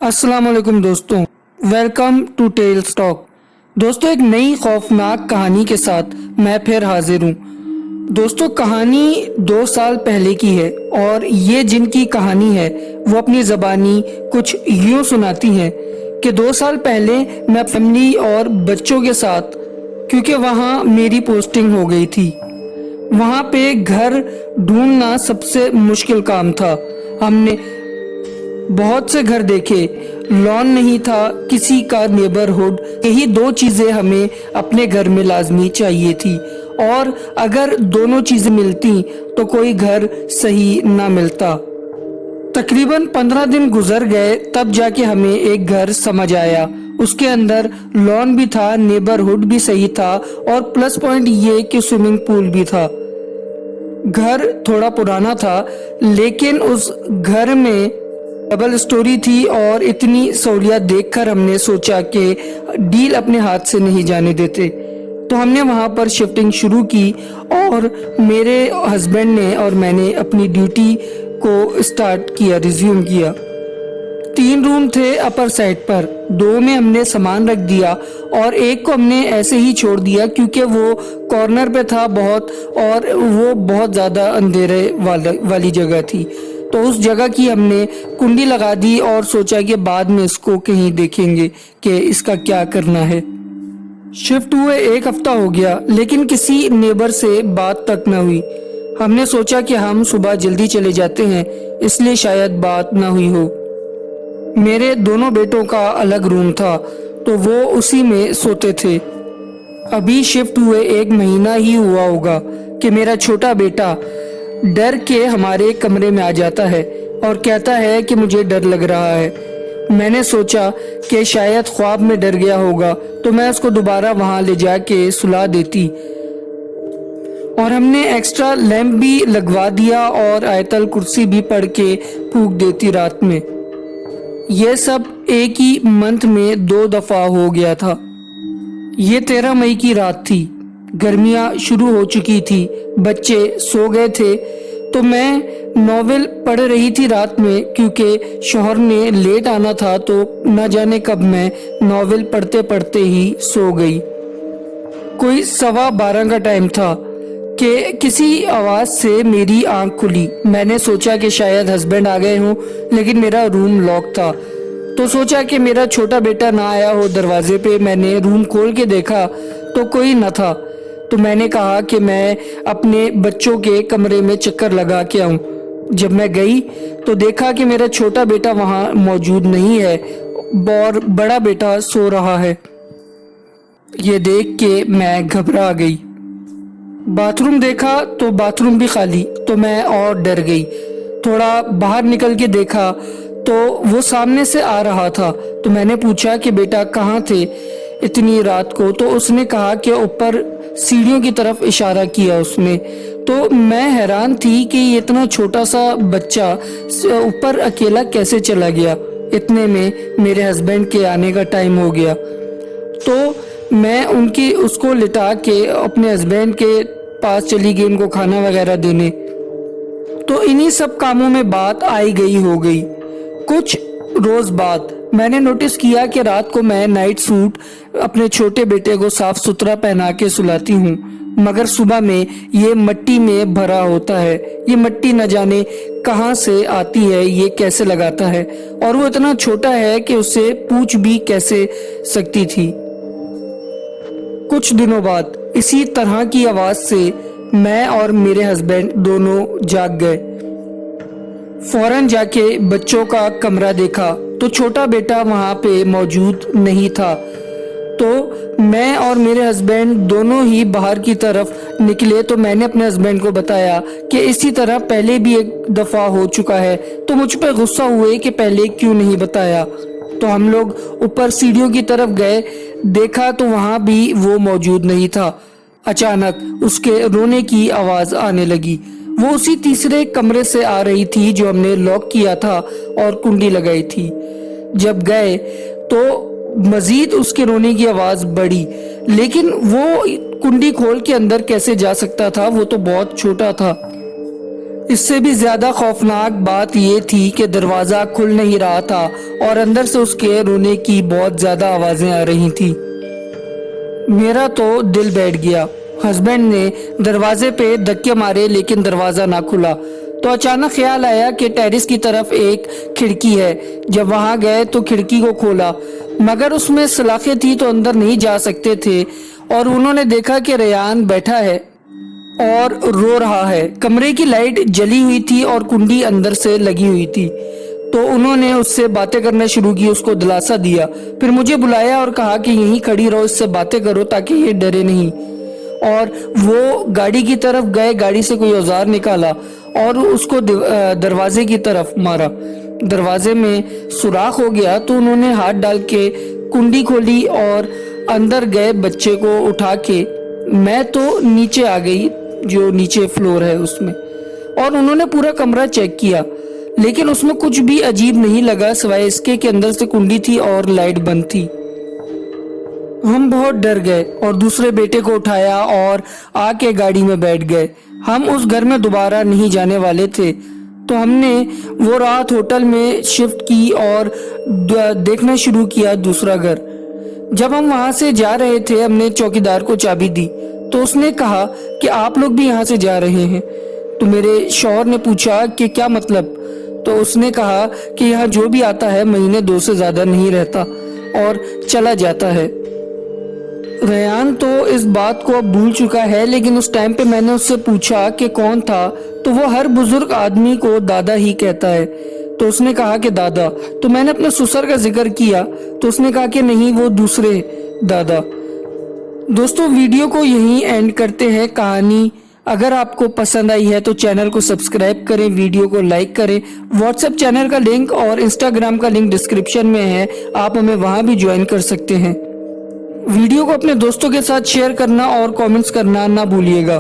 अस्सलाम वालेकुम दोस्तों, वेलकम टू टेल्स टॉक। दोस्तों, एक नई खौफनाक कहानी के साथ मैं फिर हाजिर हूँ। दोस्तों, कहानी 2 साल पहले की है और ये जिनकी कहानी है वो अपनी ज़बानी कुछ यूँ सुनाती हैं कि 2 साल पहले मैं फैमिली और बच्चों के साथ, क्योंकि वहाँ मेरी पोस्टिंग हो गई थी, वहाँ पे घर ढूंढना सबसे मुश्किल काम था। हमने बहुत से घर देखे, लॉन नहीं था किसी का नेबरहुड। यही 2 चीज़ें हमें अपने घर में लाजमी चाहिए थी और अगर दोनों चीज़ें मिलती तो कोई घर सही ना मिलता। तकरीबन 15 दिन गुजर गए तब जाके हमें एक घर समझ आया। उसके अंदर लॉन भी था, नेबरहुड भी सही था और प्लस पॉइंट ये कि स्विमिंग पूल भी था। घर थोड़ा पुराना था लेकिन उस घर में डबल स्टोरी थी और इतनी सहूलियत देखकर हमने सोचा कि डील अपने हाथ से नहीं जाने देते। तो हमने वहाँ पर शिफ्टिंग शुरू की और मेरे हस्बैंड ने और मैंने अपनी ड्यूटी को स्टार्ट किया, रिज्यूम किया। 3 रूम थे अपर साइड पर, 2 में हमने सामान रख दिया और एक को हमने ऐसे ही छोड़ दिया क्योंकि वो कॉर्नर पे था बहुत और वो बहुत ज़्यादा अंधेरे वाली जगह थी। तो उस जगह की हमने कुंडी लगा दी और सोचा कि बाद में इसको कहीं देखेंगे कि इसका क्या करना है। शिफ्ट हुए 1 हफ्ता हो गया लेकिन किसी नेबर से बात तक न हुई। हमने सोचा कि हम सुबह जल्दी चले जाते हैं इसलिए शायद बात न हुई हो। मेरे दोनों बेटों का अलग रूम था तो वो उसी में सोते थे। अभी शिफ्ट हुए 1 महीना ही हुआ होगा कि मेरा छोटा बेटा डर के हमारे कमरे में आ जाता है और कहता है कि मुझे डर लग रहा है। मैंने सोचा कि शायद ख्वाब में डर गया होगा तो मैं उसको दोबारा वहां ले जाके सुला देती और हमने एक्स्ट्रा लैंप भी लगवा दिया और आयतल कुर्सी भी पढ़ के फूंक देती रात में। यह सब एक ही मंथ में 2 दफा हो गया था। ये 13 मई की रात थी, गर्मियाँ शुरू हो चुकी थी, बच्चे सो गए थे तो मैं नॉवेल पढ़ रही थी रात में क्योंकि शौहर ने लेट आना था तो न जाने कब मैं नॉवेल पढ़ते पढ़ते ही सो गई। कोई 12:15 का टाइम था कि किसी आवाज़ से मेरी आंख खुली। मैंने सोचा कि शायद हस्बैंड आ गए हों लेकिन मेरा रूम लॉक था तो सोचा कि मेरा छोटा बेटा ना आया हो दरवाजे पे। मैंने रूम खोल के देखा तो कोई न था तो मैंने कहा कि मैं अपने बच्चों के कमरे में चक्कर लगा के आऊं। जब मैं गई तो देखा कि मेरा छोटा बेटा वहां मौजूद नहीं है और बड़ा बेटा सो रहा है। ये देख के मैं घबरा गई। बाथरूम देखा तो बाथरूम भी खाली तो मैं और डर गई। थोड़ा बाहर निकल के देखा तो वो सामने से आ रहा था तो मैंने पूछा कि बेटा कहाँ थे इतनी रात को। तो उसने कहा कि ऊपर सीढ़ियों की तरफ इशारा किया उसने। तो मैं हैरान थी कि ये इतना छोटा सा बच्चा ऊपर अकेला कैसे चला गया। इतने में मेरे हस्बैंड के आने का टाइम हो गया तो मैं उसको लिटा के अपने हस्बैंड के पास चली गई उनको खाना वगैरह देने। तो इन्हीं सब कामों में बात आई गई हो गई। कुछ रोज बाद मैंने नोटिस किया कि रात को मैं नाइट सूट अपने छोटे बेटे को साफ सुथरा पहना के सुलाती हूँ मगर सुबह में ये मिट्टी में भरा होता है। ये मिट्टी न जाने कहाँ से आती है, ये कैसे लगाता है और वो इतना छोटा है कि उसे पूछ भी कैसे सकती थी। कुछ दिनों बाद इसी तरह की आवाज से मैं और मेरे हस्बैंड दोनों जाग गए। फौरन जाके बच्चों का कमरा देखा तो छोटा बेटा वहां पे मौजूद नहीं था। तो मैं और मेरे हस्बैंड दोनों ही बाहर की तरफ निकले तो मैंने अपने हस्बैंड को बताया कि इसी तरह पहले भी 1 दफा हो चुका है। तो मुझ पर गुस्सा हुए कि पहले क्यों नहीं बताया। तो हम लोग ऊपर सीढ़ियों की तरफ गए, देखा तो वहां भी वो मौजूद नहीं था। अचानक उसके रोने की आवाज आने लगी। वो उसी तीसरे कमरे से आ रही थी जो हमने लॉक किया था और कुंडी लगाई थी। जब गए तो मजीद उसके रोने की आवाज बढ़ी लेकिन वो कुंडी खोल के अंदर कैसे जा सकता था, वो तो बहुत छोटा था। اس سے بھی زیادہ خوفناک بات یہ تھی کہ دروازہ کھل نہیں رہا تھا اور اندر سے اس کے رونے کی بہت زیادہ آوازیں آ رہی تھی۔ میرا تو دل بیٹھ گیا۔ ہسبینڈ نے دروازے پہ دھکے مارے لیکن دروازہ نہ کھلا، تو اچانک خیال آیا کہ ٹیرس کی طرف ایک کھڑکی ہے۔ جب وہاں گئے تو کھڑکی کو کھولا، مگر اس میں سلاخیں تھی تو اندر نہیں جا سکتے تھے، اور انہوں نے دیکھا کہ ریان بیٹھا ہے اور رو رہا ہے۔ کمرے کی لائٹ جلی ہوئی تھی اور کنڈی اندر سے لگی ہوئی تھی، تو انہوں نے اس سے باتیں کرنا شروع کی، اس کو دلاسا دیا، پھر مجھے بلایا اور کہا کہ یہیں کھڑی رہو، اس سے باتیں کرو تاکہ یہ ڈرے نہیں۔ اور وہ گاڑی کی طرف گئے، گاڑی سے کوئی اوزار نکالا اور اس کو دروازے کی طرف مارا۔ دروازے میں سوراخ ہو گیا تو انہوں نے ہاتھ ڈال کے کنڈی کھولی اور اندر گئے بچے کو اٹھا کے۔ میں تو نیچے آ گئی، جو نیچے فلور ہے اس میں، اور انہوں نے پورا کمرہ چیک کیا، لیکن اس میں کچھ بھی عجیب نہیں لگا سوائے اس کے کہ اندر سے کنڈی تھی اور لائٹ بند تھی۔ ہم بہت ڈر گئے اور دوسرے بیٹے کو اٹھایا اور آ کے گاڑی میں بیٹھ گئے۔ ہم اس گھر میں دوبارہ نہیں جانے والے تھے، تو ہم نے وہ رات ہوٹل میں شفٹ کی اور دیکھنا شروع کیا دوسرا گھر۔ جب ہم وہاں سے جا رہے تھے، ہم نے چوکیدار کو چابی دی تو اس نے کہا کہ آپ لوگ بھی یہاں سے جا رہے ہیں۔ تو میرے شوہر نے پوچھا کہ کیا مطلب؟ تو اس نے کہا کہ یہاں جو بھی آتا ہے مہینے 2 سے زیادہ نہیں رہتا اور چلا جاتا ہے۔ ریان تو اس بات کو اب بھول چکا ہے، لیکن اس ٹائم پہ میں نے اس سے پوچھا کہ کون تھا، تو وہ ہر بزرگ آدمی کو دادا ہی کہتا ہے۔ تو اس نے کہا کہ دادا۔ تو میں نے اپنے سسر کا ذکر کیا تو اس نے کہا کہ نہیں، وہ دوسرے دادا۔ دوستو، ویڈیو کو یہیں اینڈ کرتے ہیں کہانی۔ اگر آپ کو پسند آئی ہے تو چینل کو سبسکرائب کریں، ویڈیو کو لائک کریں۔ واٹس ایپ چینل کا لنک اور انسٹاگرام کا لنک ڈسکرپشن میں ہے، آپ ہمیں وہاں بھی جوائن کر سکتے ہیں۔ ویڈیو کو اپنے دوستوں کے ساتھ شیئر کرنا اور کامنٹس کرنا نہ بھولیے گا۔